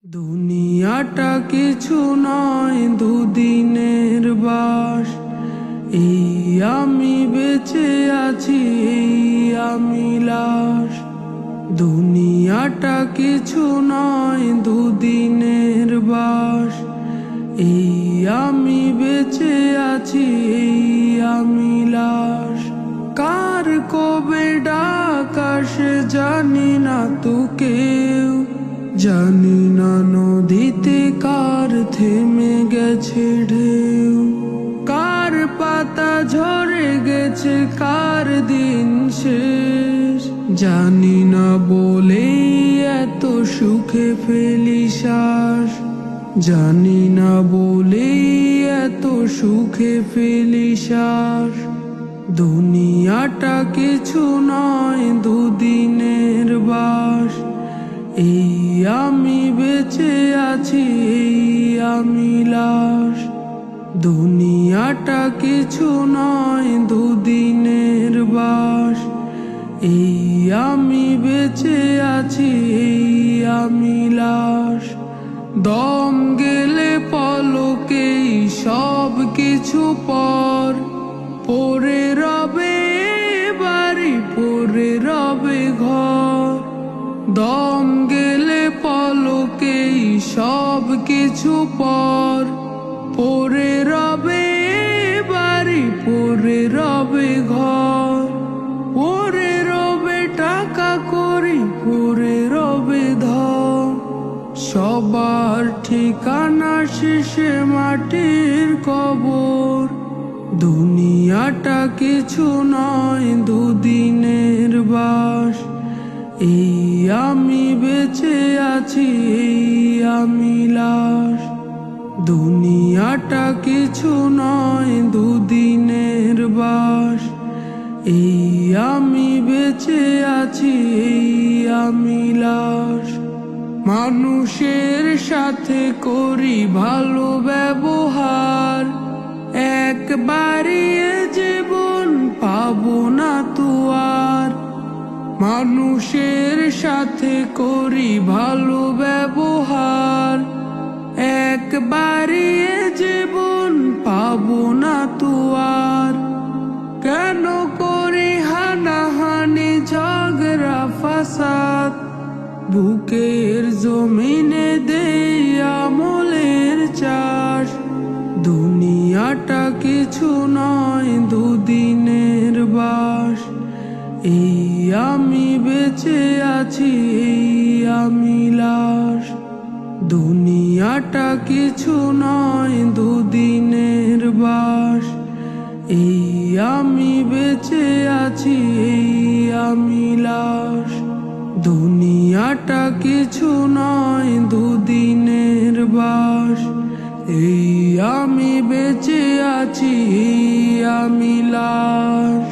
দুনিয়াটা কিছু নয়, দুদিনের বাস। এই আমি বেঁচে আছি, এই আমি লাশ। দুনিয়াটা কিছু নয়, দুদিনের বাস। এই আমি বেঁচে আছি, এই আমি লাশ। কার কবে ডাক আসে জানি না তো কেউ, জানি না নদীতে কার থেমে গেছে ঢেউ। কার পাতা ঝরে গেছে, কার দিন শেষ, জানি না বলেই এত সুখে ফেলি শ্বাস। জানি না বলেই এত সুখে ফেলি শ্বাস। দুনিয়াটা কিছু নয়, দুদিনের বাস। এই আমি বেঁচে আছি, এই আমি লাশ। দুনিয়াটা কিছু নয়, দুদিনের বাস। এই আমি বেঁচে আছি, এই আমি লাশ। দম গেলে পলকেই সব কিছু পর, পড়ে রবে বাড়ি, পড়ে রবে ঘর। দম গেলে পলকেই সব কিছু পর, পড়ে রবে বাড়ি, পড়ে রবে ঘর। পড়ে রবে টাকা করি, পড়ে রবে ধন। সবার ঠিকানা শেষে মাটির কবর। দুনিয়াটা কিছু নয়, দুদিনের বাস। এই আমি বেঁচে আছি, এই আমি লাশ। দুনিয়াটা কিছু নয়, দুদিনের বাস। এই আমি বেঁচে আছি, এই আমি লাশ। মানুষের সাথে করি ভালো ব্যবহার, একবারই এ জীবন পাবো না তো আর। মানুষের সাথে করি ভালো ব্যবহার, একবারই এ জীবন পাবো না তো আর। কেন করি হানাহানি, ঝগড়া ফাসাদ, বুকের জমিনে দেই আমলের চাষ। দুনিয়াটা কিছু নয়, দুদিনের বাস। এই আমি বেঁচে আছি, এই আমি লাশ। দুনিয়াটা কিছু নয়, দুদিনের বাস। এই আমি বেঁচে আছি, এই আমি লাশ। দুনিয়াটা কিছু নয়, দুদিনের বাস। এই আমি বেঁচে আছি, এই আমি লাশ।